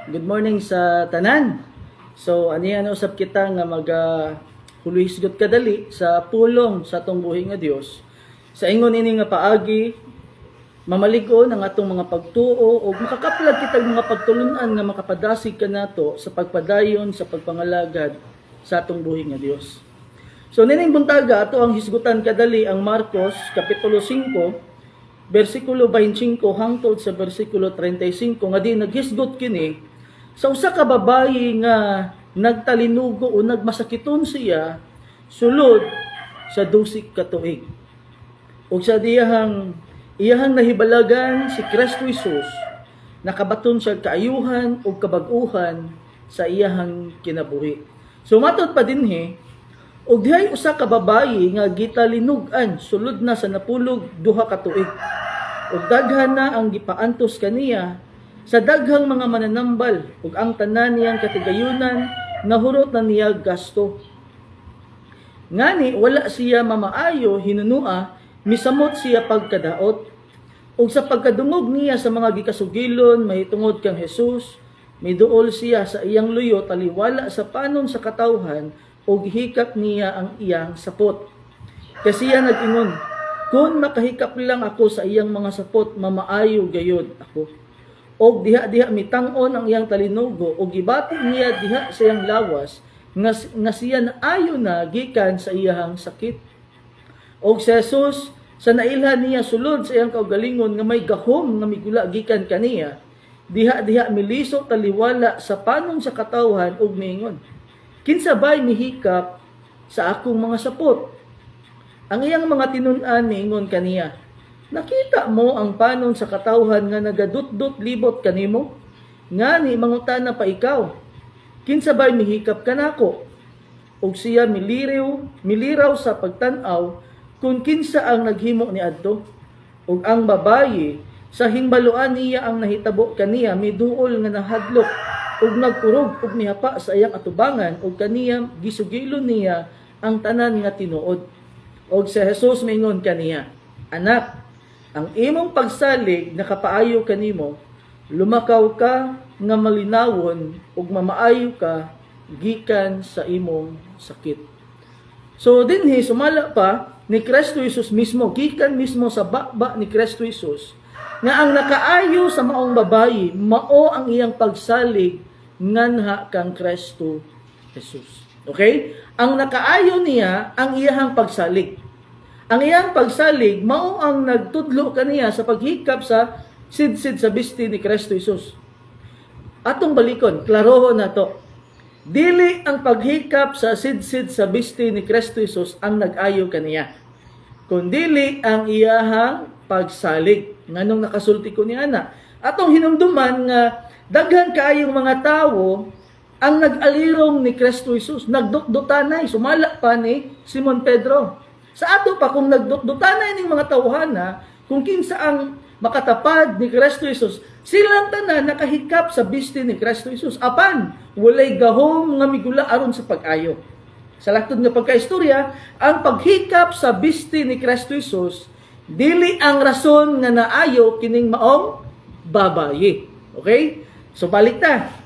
Good morning sa tanan. So aniya usab kita nga huluhisgot kadali sa pulong sa atong buhi nga Dios. Sa ingon ini nga paagi mamalig-on ang atong mga pagtuo o makakaplag kitag mga pagtulunan nga makapadasig kanato sa pagpadayon sa pagpangalagad sa atong buhi nga Dios. So nining buntaga ato ang hisgutan kadali ang Marcos kapitulo 5 versikulo 25 hangtod sa versikulo 35 nga di naghisgot kini sa usa ka babayi nga nagtalinugo o nagmasakiton siya sulod sa 12 ka tuig. Ug sa iyahang nahibalagan si Kristo Jesus nakabaton siya kaayuhan ug kabag-uhan sa iyahang kinabuhi. So matud pa dinhi ug dihay usa ka babayi nga gitalinugan sulod na sa napulog 2 ka tuig. Ug daghan na ang gipaantos kaniya sa daghang mga mananambal ug ang tanan niyang katigayunan nahurot na niya gasto. Ngani wala siya mamaayo hinunua misamot siya pagkadaot ug sa pagkadungog niya sa mga gikasugilon mahitungod kang Hesus miduol siya sa iyang luyo taliwala sa panon sa katawhan ug hikap niya ang iyang sapot. Kasi siya nag-ingon, kung makahikap lang ako sa iyang mga sapot mamaayo gayud ako. Og diha mitang-on ang iyang talinugo og gibati niya diha sa iyang lawas nga siya naayo na gikan sa iyang sakit. Og si Jesus sa nailhan niya sulod sa iyang kaugalingon nga may gahom nga migula gikan kaniya diha miliso taliwala sa panon sa katawhan og miingon, kinsa bay mihikap sa akong mga sapot? Ang iyang mga tinun-an miingon kaniya, nakita mo ang panon sa katawhan nga nagadut-dut libot kanimo? Ngani mangutana pa ikaw, kinsa bay mihikap kanako? Ug siya miliraw sa pagtan-aw kung kinsa ang naghimo niadto. Ug ang babayi sa himbaluan niya ang nahitabo kaniya miduol nga nahadlok ug nagkurog ug mihapa sa iyang atubangan ug kaniya gisugilon niya ang tanan nga tinuod. Ug si Jesus mingon kaniya, anak, ang imong pagsalig nakapaayo kanimo, lumakaw ka nga malinawon ug mamaayo ka gikan sa imong sakit. So dinhi sumala pa ni Kristo Jesus mismo, gikan mismo sa baba ni Kristo Jesus, nga ang nakaayo sa maong babayi, mao ang iyang pagsalig nganha kang Kristo Jesus. Okay? Ang nakaayo niya ang iyang pagsalig. Ang iyang pagsalig mao ang nagtudlo kaniya sa paghikap sa sidsid sa bisti ni Kristo Jesus. Atong balikon, klarohon nato. Dili ang paghikap sa sidsid sa bisti ni Kristo Jesus ang nag-ayo kaniya, kundili ang iyahang pagsalig. Nganong nakasulti ko ni ana. Atong hinumduman nga daghan kaayong mga tawo ang nag-alirong ni Kristo Jesus, nagdutdutanay, sumala pa ni Simon Pedro. Sa ato pa kung nagdutdutanay ning mga tawhana, kung kinsa ang makatapad ni Kristo Jesus, silang tanan nakahikap sa bisti ni Kristo Jesus. Apan walay gahom nga migula aron sa pag-ayo. Sa laktod nga pagkaistorya, ang paghikap sa bisti ni Kristo Jesus dili ang rason nga naayo kining maong babayi. Okay? So balik ta.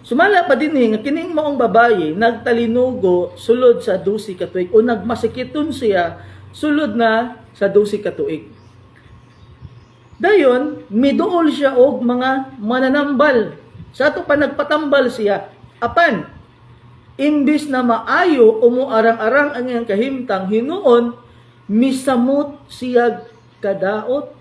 Sumala pa din nga kining maong babayi nagtalinugo sulod sa 12 ka tuig o nagmasikiton siya sulod na sa 12 ka tuig. Dayon miduol siya og mga mananambal. Sa ato pa nagpatambal siya. Apan imbis na maayo o muarang-arang ang iyang kahimtang hinuon misamot siya kadaot.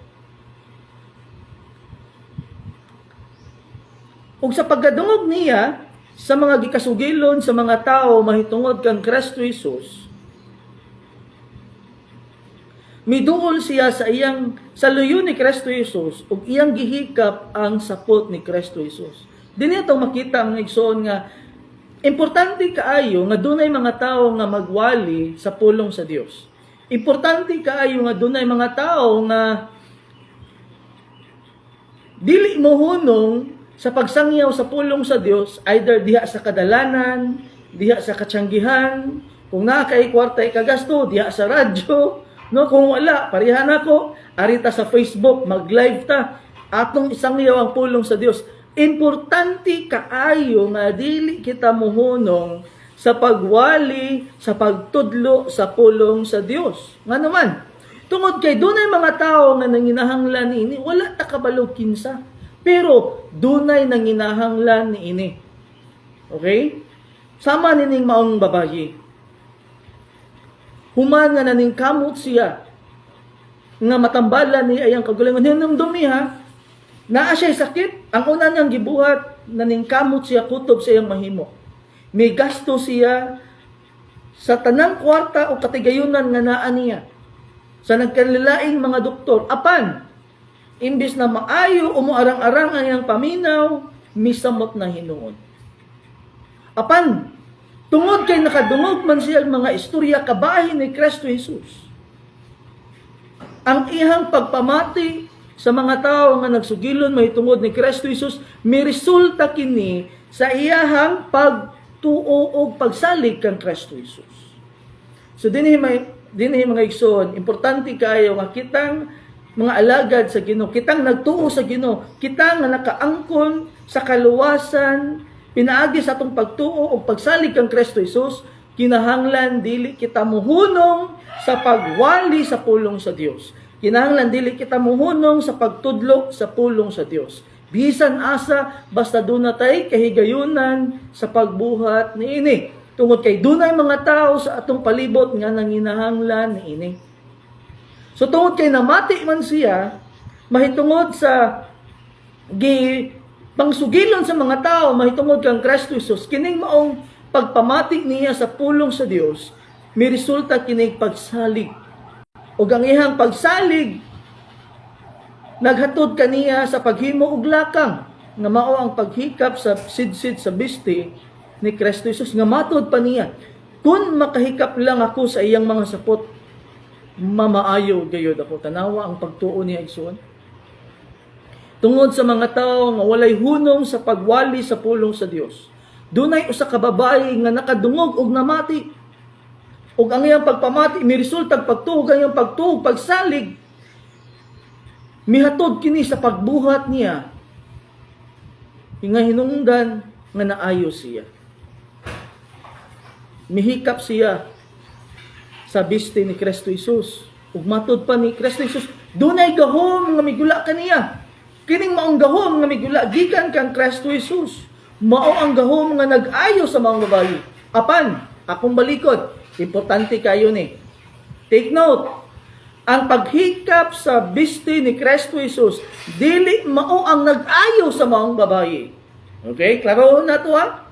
Ug sa pagkadungog niya sa mga gikasugilon sa mga tao mahitungod kang Kristo Jesus, miduol siya sa luyo ni Kristo Jesus ug iyang gihikap ang sapot ni Kristo Jesus. Dinhi ato makita ang igsoon nga importante kaayo nga dunay mga tao nga magwali sa pulong sa Dios. Importante kaayo nga dunay mga tao nga dili mohunong sa pagsangyaw sa pulong sa Dios, either diha sa kadalanan, diha sa katsanggihan, kung naa kay kwarta ikagasto, diha sa radyo, no, kung wala, pareha na ko, arita sa Facebook, mag-live ta, atong isangyaw ang pulong sa Dios. Importante kaayo nga dili kita muhunong sa pagwali, sa pagtudlo sa pulong sa Dios. Nga naman, tungod kay dunay mga tao nga nanginahanglan niini, wala ta kabalo kinsa. Pero dunay nanginahanglan niini. Okay? Sama nining maong babayi. Human nga naning kamot siya nga matambalan ni ayang kagulangan hinum dumi ha. Naa siya sakit, ang una niyang gibuhat naning kamot siya kutob sa iyang mahimo. May gasto siya sa tanang kwarta o katigayunan nga naa niya. Sa nagkalilaing mga doktor, apan imbis na maayo o moarang-arang ang iyang paminaw, misamot na hinuon. Apan tungod kay nakadungog man siya mga istorya kabahin ni Kristo Jesus. Ang ihang pagpamati sa mga tao nga nagsugilon mahitungod ni Kristo Jesus, may resulta kini sa iyahang pagtuo o pagsalig kang Kristo Jesus. So dinhi mga igsoon, importante kayo nga kitang mga alagad sa Ginoo, kitang nagtuo sa Ginoo, kitang nga nakaangkon sa kaluwasan, pinaagi sa atong pagtuo o pagsalig kang Kristo Jesus, kinahanglan dili kita muhunong sa pagwali sa pulong sa Dios. Kinahanglan dili kita muhunong sa pagtudlo sa pulong sa Dios. Bisan asa basta duna tay kahigayunan sa pagbuhat niini. Tungod kay dunay mga tao sa atong palibot nga nanginahanglan niini. So tungod kay namati man siya, mahitungod sa pangsugilon sa mga tao, mahitungod kang Kristo Jesus, kining maong pagpamati niya sa pulong sa Dios, may resulta kining pagsalig. O ang ihang pagsalig, naghatod kaniya sa paghimo og lakang, nga mao ang paghikap sa sidsid sa bisti ni Kristo Jesus, nga matod pa niya. Kung makahikap lang ako sa iyang mga sapot, mamaayo gayud ako. Tanawa ang pagtuo niya igsoon. Tungod sa mga tao nga walay hunong sa pagwali sa pulong sa Dios, dunay usa ka babae nga nakadungog og namati. Og ang iyang pagpamati may resulta pagtuo, ang iyang pagtuo pagsalig mihatod kini sa pagbuhat niya. Nga hinungdan nga naayo siya. Mihikap siya sa biste ni Kristo Jesus. Ug matod pa ni Kristo Jesus, dunay gahom nga migula kaniya. Kining maong gahom nga migula gikan kang Kristo Jesus. Mao ang gahom nga nag-ayo sa mga babayi. Apan, akong balikod, importante kayo ni. Take note, ang paghikap sa biste ni Kristo Jesus, dili mao ang nag-ayo sa mga babayi. Okay, klaro na to ha?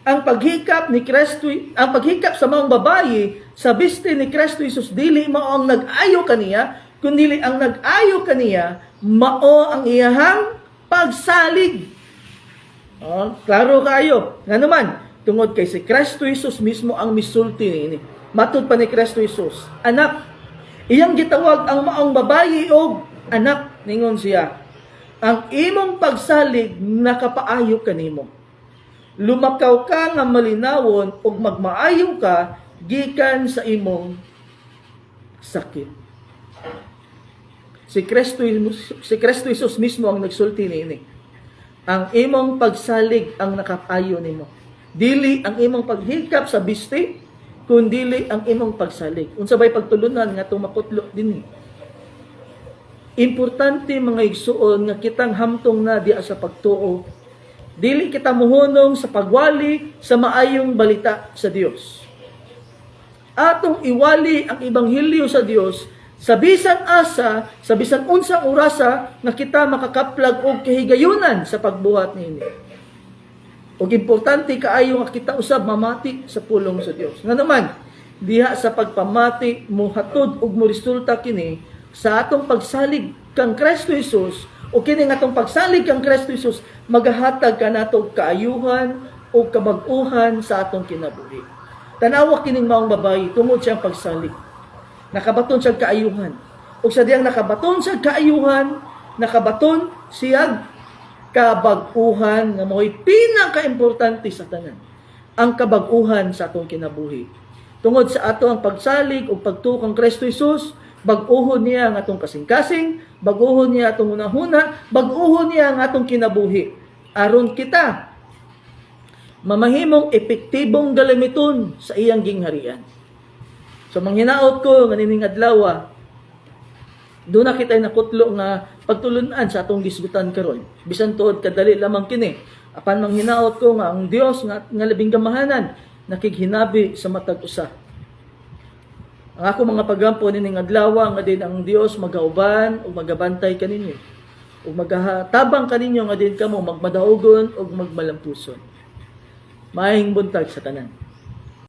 Ang paghikap ni Kristo, ang paghikap sa mga babayi sa biste ni Kristo Jesus, dili mao ang nag-ayo kaniya, kundi ang nag-ayo kaniya mao ang iyahang pagsalig. Klaro kayo. Nga naman, tungod kay si Kristo Jesus mismo ang misulti niini. Matud pa ni Kristo Jesus, anak, iyang gitawag ang maong babayi og anak, ningon siya. Ang imong pagsalig nakapaayo kanimo. Lumakaw ka nga malinawon ug magmaayo ka gikan sa imong sakit. Si Kristo Jesus mismo ang nagsulti niini. Ang imong pagsalig ang nakapayo nimo. Dili ang imong paghikap sa biste, kundili ang imong pagsalig. Unsa bay pagtulunan nga tumakutlo dinhi. Importante mga igsuon nga kitang hamtong na diya sa pagtuo. Dili kita muhunong sa pagwali sa maayong balita sa Dios. Atong iwali ang ebanghelyo sa Dios sa bisan asa, sa bisan unsang orasa nga kita makakaplag og kahigayunan sa pagbuhat niini. Og importante kaayo nga kita usab mamati sa pulong sa Dios. Nga naman, diha sa pagpamati mohatod og moresulta kini sa atong pagsalig kang Kristo Jesus, o kini nga atong pagsalig kang Kristo Jesus magahatag kanato kaayuhan o kabag-uhan sa atong kinabuhi. Tanawa kining maong babayi tungod siyang pagsalig. Nakabaton siya kaayuhan. O sa diyang nakabaton siya kaayuhan, nakabaton siya kabag-uhan nga mo'y pinaka-importante sa tanan. Ang kabag-uhan sa atong kinabuhi. Tungod sa ato ang pagsalig o pagtuo kang Kristo Jesus, bag-uhon niya ang atong kasing-kasing, bag-uhon niya atong unahuna, bag-uhon niya ang atong kinabuhi. aron kita mamahimong epektibong galamiton sa iyang gingharian. So manghinaot ko nga nining adlaw, doon na kita nakutlo nga pagtulunan sa atong gisgutan karon. Bisan tuod kadali lamang kini. Apan manghinaot ko nga ang Dios nga labing gamahanan nakighinabi sa matag usa. Ang ako mga pagampo nining adlaw nga din ang Dios magauban ug magabantay kaninyo. Ug magatabang kaninyo nga din kamo magmadaogon ug magmalampuson. Maayong buntag sa tanan.